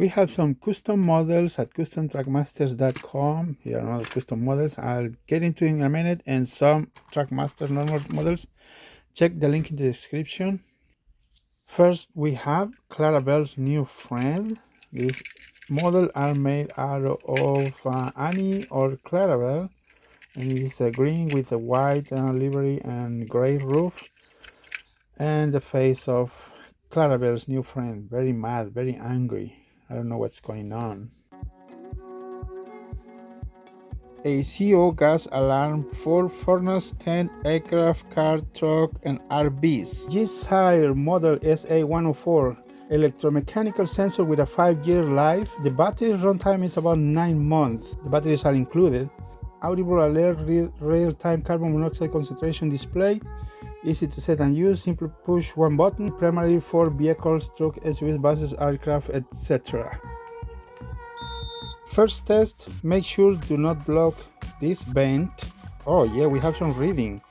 We have some custom models at customtrackmasters.com. Here are other custom models I'll get into in a minute, and some Trackmaster normal models. Check the link in the description. First, we have Clarabel's new friend. These models are made out of Annie or Clarabel, and it's green with a white livery and gray roof, and the face of Clarabel's new friend, very mad, very angry. I don't know what's going on. A CO gas alarm for furnace, tent, aircraft, car, truck, and RVs. GZAIR model SA104. Electromechanical sensor with a 5-year life. The battery runtime is about 9 months. The batteries are included. Audible alert, real-time carbon monoxide concentration display. Easy to set and use, simply push one button, primarily for vehicles, trucks, SUVs, buses, aircraft, etc. First test, make sure do not block this vent. Oh yeah, we have some reading.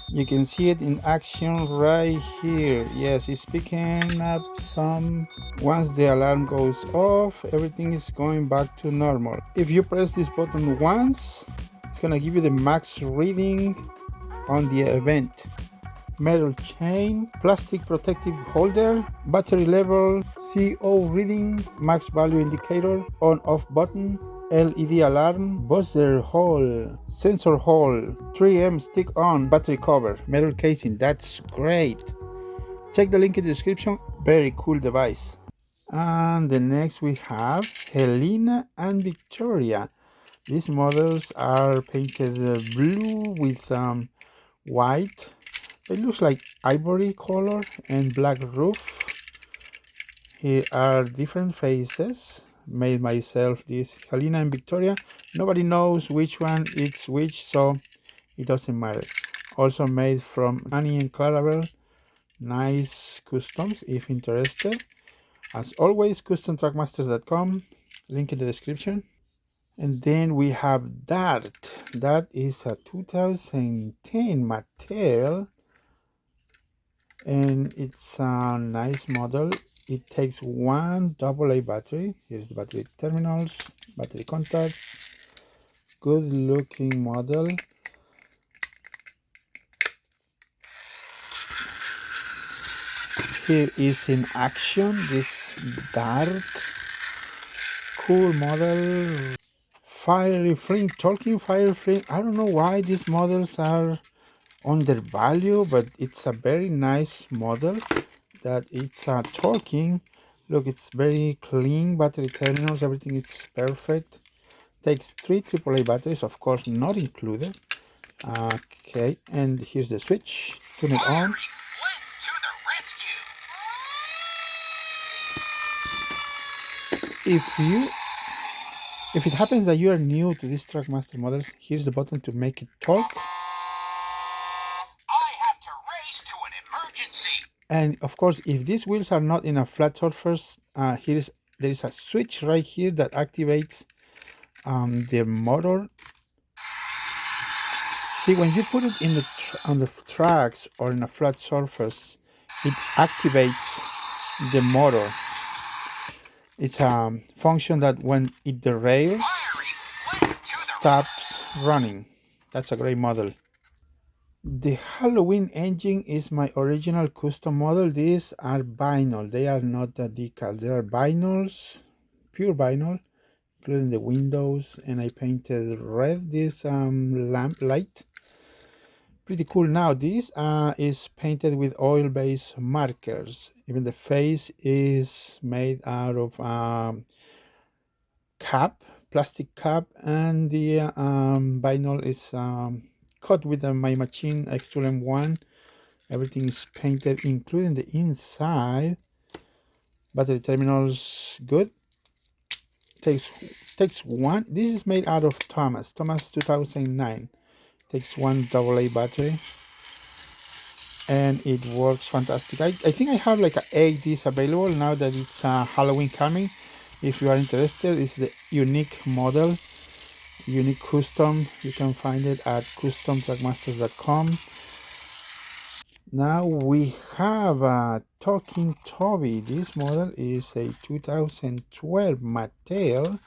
You can see it in action right here. Yes, it's picking up some. Once the alarm goes off, everything is going back to normal. If you press this button once, it's gonna give you the max reading on the event. Metal chain, plastic protective holder, battery level, CO reading, max value indicator, on off button, LED alarm, buzzer hole, sensor hole, 3M stick on, battery cover, metal casing. That's great. Check the link in the description. Very cool device. And the next we have Helena and Victoria. These models are painted blue with white. It looks like ivory color and black roof. Here are different faces. Made myself this Helena and Victoria. Nobody knows which one is which, so it doesn't matter. Also made from Annie and Clarabel. Nice customs if interested. As always, customtrackmasters.com. Link in the description. And then we have Dart. That is a 2010 Mattel. And it's a nice model. It takes one AA battery. Here's the battery terminals, battery contacts. Good looking model. Here is in action this Dart. Cool model. Fiery Flynn, talking Fiery Flynn. I don't know why these models are undervalued, but it's a very nice model that it's talking. Look, it's very clean. Battery terminals, everything is perfect. Takes 3 AAA batteries, of course not included. Okay, and here's the switch. Turn it on. If it happens that you are new to these Trackmaster models, here's the button to make it talk. I have to race to an emergency. And of course, if these wheels are not in a flat surface, there is a switch right here that activates the motor. See, when you put it in on the tracks or in a flat surface, it activates the motor. It's a function that when it derails, stops running. That's a great model. The Halloween engine is my original custom model. These are vinyl. They are not the decals. They are vinyls, pure vinyl, including the windows. And I painted red this lamp light. Pretty cool. Now this is painted with oil-based markers. Even the face is made out of plastic cap, and the vinyl is cut with my machine Excellent 1. Everything is painted, including the inside. Battery terminals good. Takes one. This is made out of Thomas 2009. Takes one AA battery, and it works fantastic. I think I have like 8 these available now that it's Halloween coming. If you are interested, it's the unique model, unique custom. You can find it at customtrackmasters.com. Now we have a talking Toby. This model is a 2012 Mattel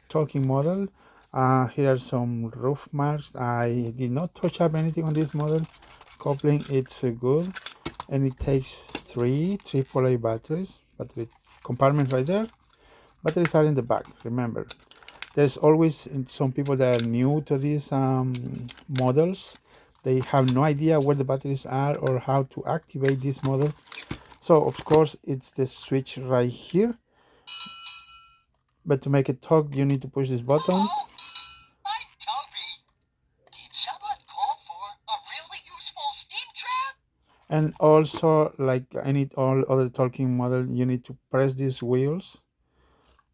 talking model. Here are some roof marks. I did not touch up anything on this model. Coupling, it's good, and it takes three AAA batteries. Battery compartment right there. Batteries are in the back. Remember, there's always some people that are new to these models. They have no idea where the batteries are or how to activate this model. So of course it's the switch right here, but to make it talk you need to push this button. Hello? I'm Toby. Did someone call for a really useful steam trap? And also, like any all other talking model, you need to press these wheels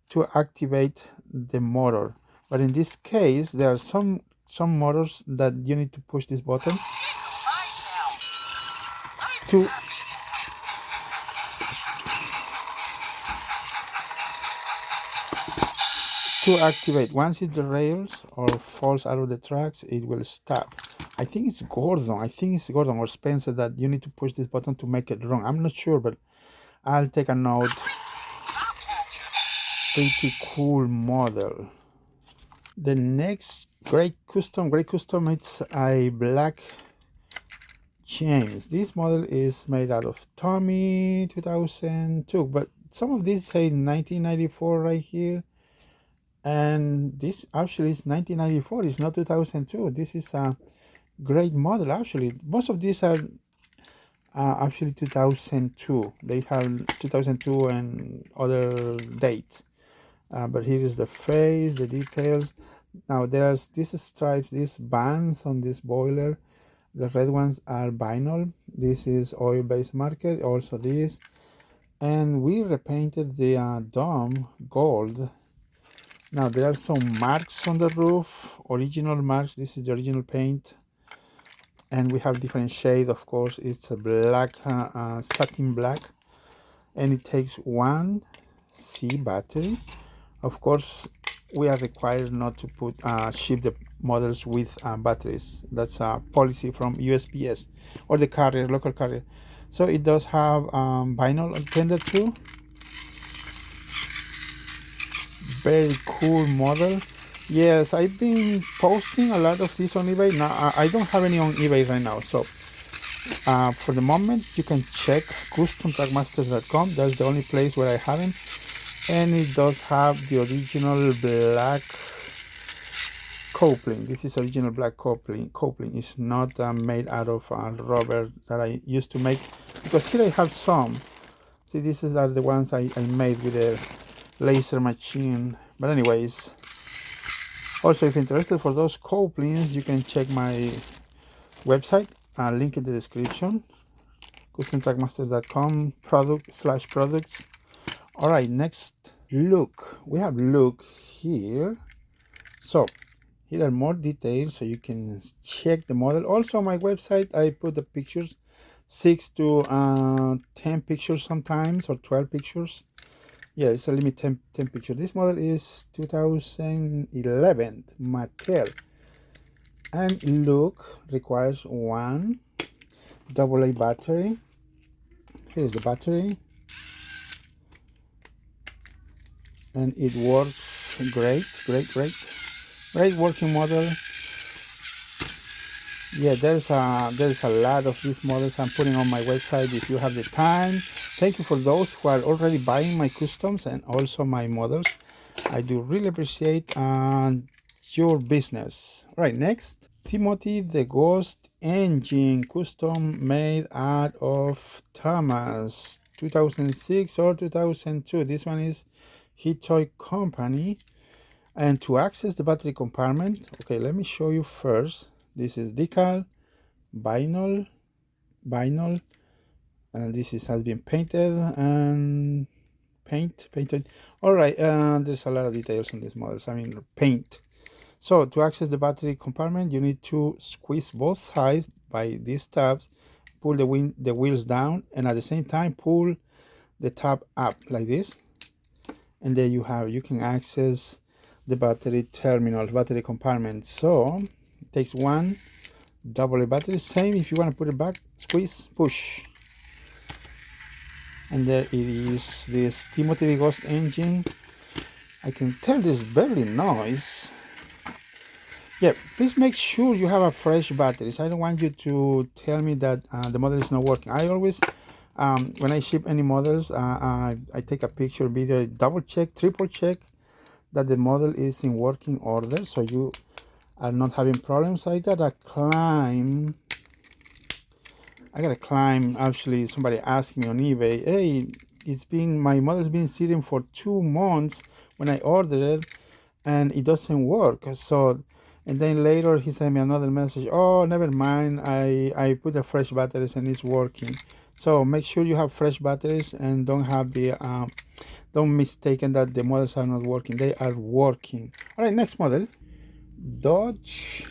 to activate the motor. But in this case there are some motors that you need to push this button Right now. I'm to happy activate. Once it derails or falls out of the tracks, it will stop. I think it's Gordon or Spencer that you need to push this button to make it run. I'm not sure, but I'll take a note. Pretty cool model. The next great custom, it's a black James. This model is made out of Tomy 2002, but some of these say 1994 right here. And this actually is 1994, it's not 2002. This is a great model actually. Most of these are actually 2002. They have 2002 and other dates. But here is the face, the details. Now there's these stripes, these bands on this boiler. The red ones are vinyl. This is oil-based marker, also this. And we repainted the dome gold. Now there are some marks on the roof, original marks. This is the original paint. And we have different shade, of course. It's a black, satin black. And it takes 1C battery. Of course, we are required not to put ship the models with batteries. That's a policy from USPS or the carrier, local carrier. So it does have vinyl tender too. Very cool model. Yes, I've been posting a lot of these on eBay. Now I don't have any on eBay right now, so for the moment you can check customtrackmasters.com. That's the only place where I haven't. And it does have the original black coupling. This is original black coupling. It's not made out of rubber that I used to make, because here I have some. See, these are the ones I made with a laser machine. But anyways, also if interested for those couplings, you can check my website, link in the description, customtrackmasters.com, products. All right, next, look. We have look here. So here are more details so you can check the model. Also on my website I put the pictures, 6 to 10 pictures sometimes, or 12 pictures. Yeah, it's a limit 10 pictures. This model is 2011 Mattel, and look requires one AA battery. Here's the battery, and it works great working model. Yeah, there's a lot of these models I'm putting on my website if you have the time. Thank you for those who are already buying my customs and also my models. I do really appreciate your business. All right, next, Timothy the Ghost Engine, custom made out of Thomas, 2006 or 2002. This one is Toy Company. And to access the battery compartment, okay, let me show you first. This is decal, vinyl, and this has been painted and painted. All right, there's a lot of details on these models. I mean, paint. So to access the battery compartment, you need to squeeze both sides by these tabs, pull the wheels down, and at the same time pull the tab up like this, and there you can access the battery terminal, battery compartment. So it takes one Double A battery, same if you want to put it back, squeeze, push. And there it is, this Timothy Ghost engine. I can tell there's barely noise. Yeah, please make sure you have a fresh batteries. I don't want you to tell me that the model is not working. I always, when I ship any models, I take a picture, video, double check, triple check that the model is in working order, so you are not having problems. I gotta climb. Actually, somebody asked me on eBay, hey, my model's been sitting for 2 months when I ordered it, and it doesn't work. So, and then later he sent me another message, oh, never mind, I put the fresh batteries and it's working. So make sure you have fresh batteries and don't have the don't mistaken that the models are not working. They are working. All right, next model, Dodge.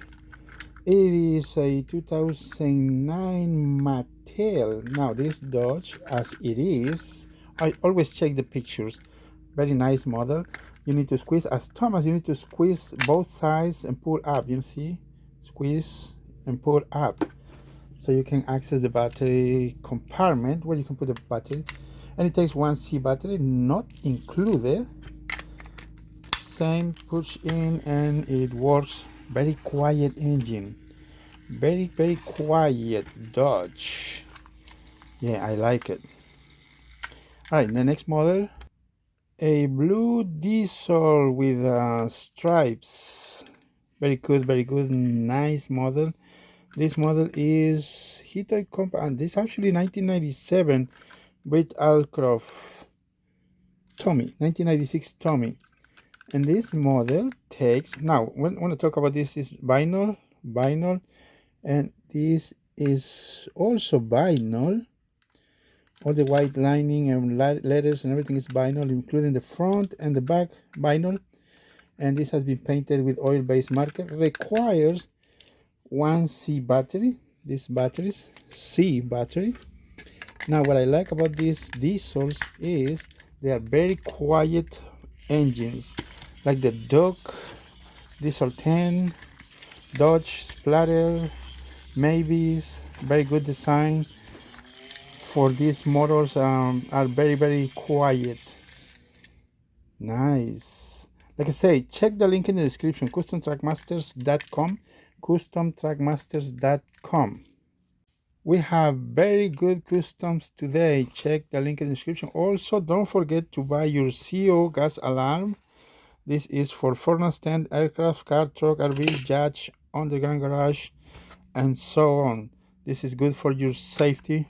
It is a 2009 Mattel. Now this Dodge, as it is, I always check the pictures. Very nice model. You need to squeeze, as Thomas, you need to squeeze both sides and pull up. You see, squeeze and pull up, so you can access the battery compartment where you can put the battery. And it takes 1C battery, not included. Same, push in and it works. Very quiet engine. Very quiet Dodge. Yeah, I like it. All right, the next model, a blue diesel with stripes. Very good, nice model. This model is Hitoy Compound. This is actually 1997 Brit Alcroft Tomy, 1996 Tomy. And this model takes, now when I talk about this, is vinyl, and this is also vinyl. All the white lining and letters and everything is vinyl, including the front and the back vinyl. And this has been painted with oil-based marker. Requires 1C battery. This batteries C battery. Now what I like about these diesels is they are very quiet engines, like the Duke Diesel 10, Dodge Plarail, Maybes. Very good design for these motors. Are very quiet. Nice. Like I say, check the link in the description, customtrackmasters.com, customtrackmasters.com. We have very good customs today. Check the link in the description. Also, don't forget to buy your CO gas alarm. This is for furnace stand, aircraft, car, truck, RV, yacht, underground garage, and so on. This is good for your safety.